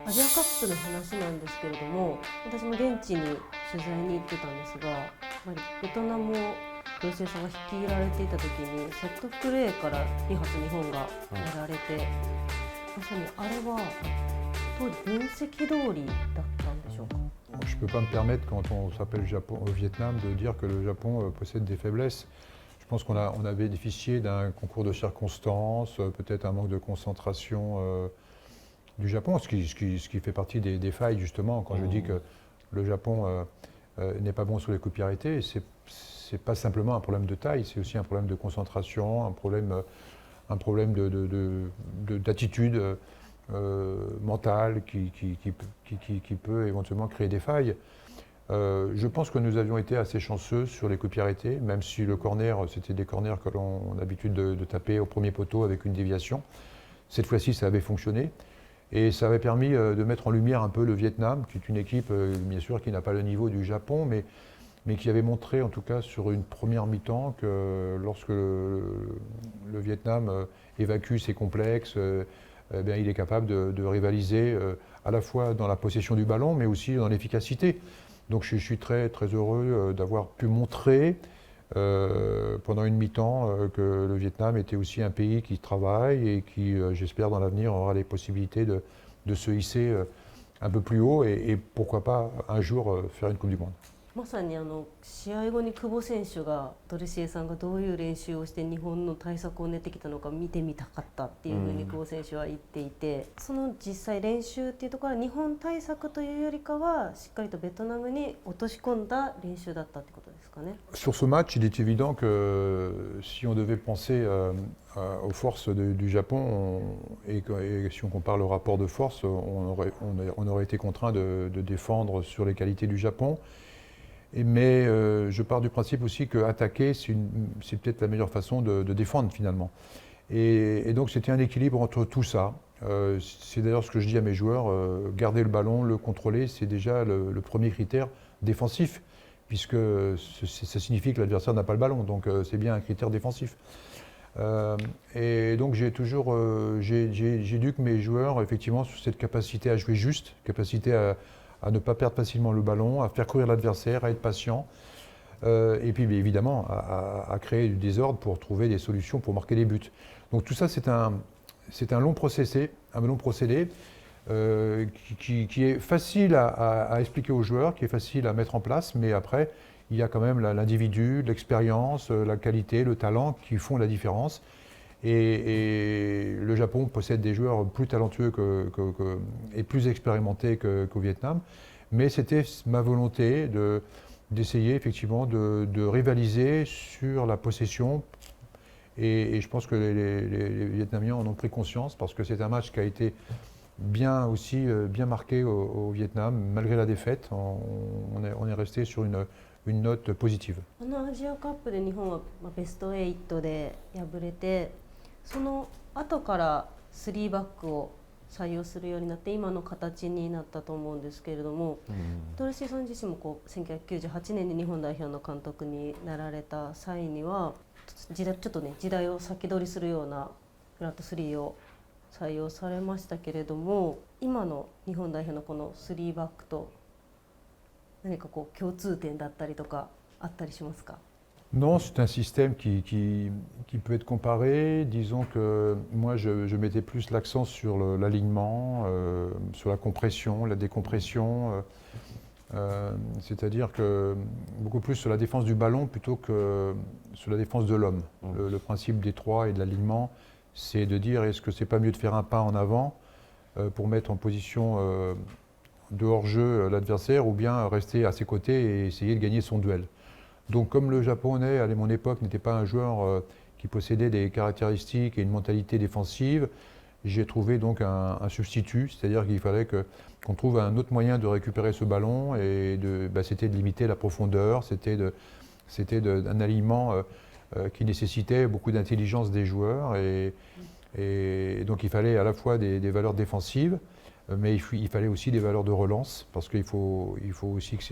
アジアカップの話なんですけれども、私も現地に取材に行ってたんですが、やっぱりベトナムを黒瀬さんが率いられていた時にセットプレーから2発日本がやられて、まさにあれは当時分析通りだったんでしょうか。Je ne peux pas me permettre, quand on s'appelle Vietnam, de dire que le Japon possède des faiblesses. Je pense qu'on avait bénéficié d'un concours de circonstances, peut-être un manque de concentration du Japon, ce qui fait partie des failles, justement. Quand je dis que le Japon n'est pas bon sur les coups de pied arrêtés, c'est pas simplement un problème de taille, c'est aussi un problème de concentration, un problème d'attitude mentale qui peut éventuellement créer des failles. Je pense que nous avions été assez chanceux sur les coups de pied arrêtés, même si le corner, c'était des corners que l'on a l'habitude de taper au premier poteau avec une déviation. Cette fois-ci, ça avait fonctionné. Et ça avait permis de mettre en lumière un peu le Vietnam, qui est une équipe, bien sûr, qui n'a pas le niveau du Japon, mais qui avait montré, en tout cas sur une première mi-temps, que lorsque le Vietnam évacue ses complexes, eh bien, il est capable de rivaliser à la fois dans la possession du ballon, mais aussi dans l'efficacité. Donc je suis très, très heureux d'avoir pu montrer pendant une mi-temps que le Vietnam était aussi un pays qui travaille et qui, j'espère, dans l'avenir, aura les possibilités de se hisser un peu plus haut et pourquoi pas un jour faire une Coupe du Monde. まさに試合後に久保選手がトレシエさんがどういう練習をして日本の対策を練ってきたのか見てみたかったっていうふうに久保選手は言っていて、その実際練習っていうところは日本対策というよりかはしっかりとベトナムに落とし込んだ練習だったってことですかね。Sur ce match, il est évident que si on devait penser aux forces du Japon et si on compare le rapport de force, on aurait été contraint de défendre sur les qualités du Japon. Mais je pars du principe aussi qu'attaquer, c'est peut-être la meilleure façon de défendre finalement. Et donc c'était un équilibre entre tout ça. C'est d'ailleurs ce que je dis à mes joueurs, garder le ballon, le contrôler, c'est déjà le premier critère défensif, puisque ça signifie que l'adversaire n'a pas le ballon, donc c'est bien un critère défensif. Et donc j'ai éduqué mes joueurs effectivement sur cette capacité à jouer juste, capacité à ne pas perdre facilement le ballon, à faire courir l'adversaire, à être patient, et puis évidemment à créer du désordre pour trouver des solutions pour marquer des buts. Donc tout ça c'est un long procédé, qui est facile à expliquer aux joueurs, qui est facile à mettre en place, mais après il y a quand même l'individu, l'expérience, la qualité, le talent qui font la différence. Et le Japon possède des joueurs plus talentueux et plus expérimentés qu'au Vietnam. Mais c'était ma volonté d'essayer effectivement de rivaliser sur la possession. Et je pense que les Vietnamiens en ont pris conscience parce que c'est un match qui a été bien marqué au Vietnam. Malgré la défaite, on est resté sur une note positive. アジアカップで日本はベスト8で敗れて、その後から3バックを採用するようになって今の形になったと思うんですけれども、トレシーさん自身も1998年に日本代表の監督になられた際にはちょっとね時代を先取りするようなフラット3を採用されましたけれども、今の日本代表のこの3バックと何か共通点だったりとかあったりしますか？ Non, c'est un système qui peut être comparé. Disons que moi, je mettais plus l'accent sur l'alignement, sur la compression, la décompression, c'est-à-dire que beaucoup plus sur la défense du ballon plutôt que sur la défense de l'homme. Le principe des trois et de l'alignement, c'est de dire est-ce que c'est pas mieux de faire un pas en avant pour mettre en position de hors-jeu l'adversaire ou bien rester à ses côtés et essayer de gagner son duel. Donc comme le Japonais, à mon époque, n'était pas un joueur qui possédait des caractéristiques et une mentalité défensive, j'ai trouvé donc un substitut, c'est-à-dire qu'il fallait qu'on trouve un autre moyen de récupérer ce ballon et c'était de limiter la profondeur, c'était un alignement qui nécessitait beaucoup d'intelligence des joueurs et donc il fallait à la fois des valeurs défensives, mais il fallait aussi des valeurs de relance parce qu'il faut aussi que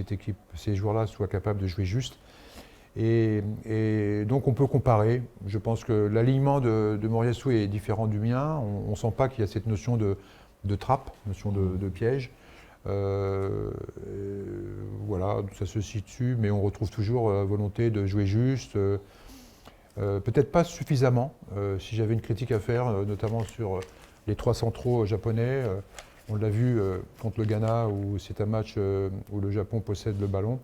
ces joueurs-là soient capables de jouer juste. Et donc on peut comparer. Je pense que l'alignement de Moriyasu est différent du mien. On ne sent pas qu'il y a cette notion de de trappe, notion de piège. Voilà, ça se situe, mais on retrouve toujours la volonté de jouer juste. Peut-être pas suffisamment. Si j'avais une critique à faire, notamment sur les trois centraux japonais, on l'a vu contre le Ghana, où c'est un match où le Japon possède le ballon.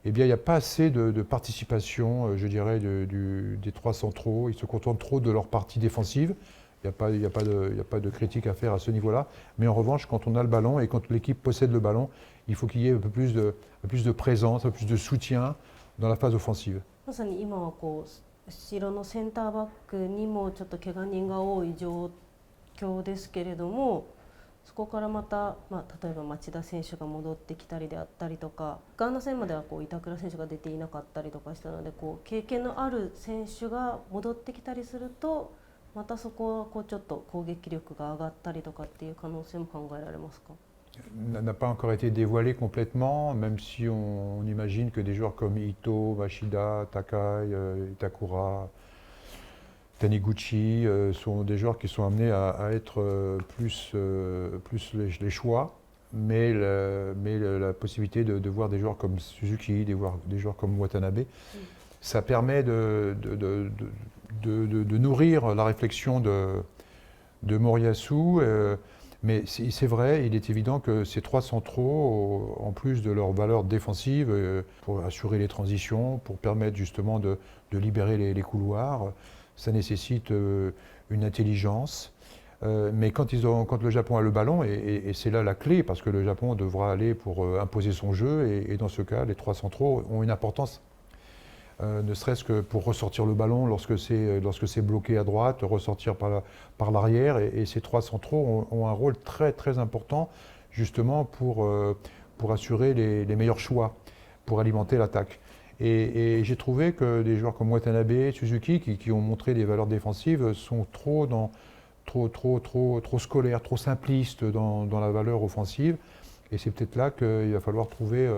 Eh bien, il n'y a pas assez de participation, je dirais, des trois centraux. Ils se contentent trop de leur partie défensive. Il n'y a pas de critique à faire à ce niveau-là. Mais en revanche, quand on a le ballon et quand l'équipe possède le ballon, il faut qu'il y ait un peu plus de présence, un peu plus de soutien dans la phase offensive. まさに今はこう後ろのセンターバックにもちょっと怪我人が多い状況ですけれども、そこからまた、例えば町田選手が戻ってきたりであったりとか、ガーナ戦まではこう板倉選手が出ていなかったりとかしたので、こう経験のある選手が戻ってきたりすると、またそこはこうちょっと攻撃力が上がったりとかっていう可能性も考えられますか？ N'a pas encore été dévoilé complètement, même si on imagine que des joueurs comme Ito, Machida, Takai, Itakura, Taniguchi sont des joueurs qui sont amenés à être plus les choix, mais la possibilité de voir des joueurs comme Suzuki, des joueurs comme Watanabe, ça permet de nourrir la réflexion de Moriyasu. Mais c'est vrai, il est évident que ces trois centraux, en plus de leur valeur défensive, pour assurer les transitions, pour permettre justement de libérer les couloirs, ça nécessite une intelligence. Mais quand le Japon a le ballon, et c'est là la clé, parce que le Japon devra aller pour imposer son jeu, et dans ce cas, les trois centraux ont une importance. Ne serait-ce que pour ressortir le ballon lorsque c'est bloqué à droite, ressortir par l'arrière. Et ces trois centraux ont un rôle très très important justement pour assurer les meilleurs choix, pour alimenter l'attaque. Et j'ai trouvé que des joueurs comme Watanabe, Suzuki, qui ont montré des valeurs défensives, sont trop scolaires, trop simplistes dans la valeur offensive. Et c'est peut-être là qu'il va falloir trouver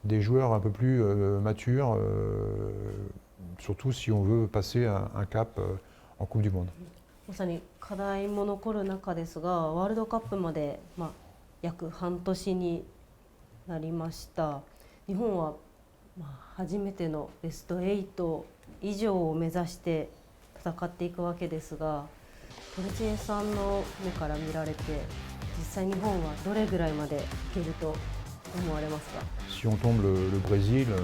des joueurs un peu plus matures, surtout si on veut passer un cap en Coupe du Monde. まさに課題も残る中ですが、ワールドカップまで、約半年になりました。日本は、初めてのベスト8以上を目指して戦っていくわけですが、トルチエさんの目から見られて、実際日本はどれぐらいまでいけると思われますか？ Si on tombe le Brésil, on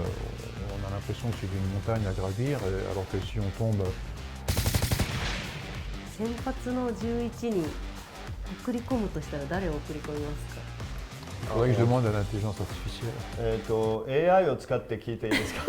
a l'impression que c'est une montagne à gravir, alors que si on tombe 先発の11人送り込むとしたら誰を送り込みますか？ il faudrait que je demande à l'intelligence artificielle. AI を使って聞いていいですか？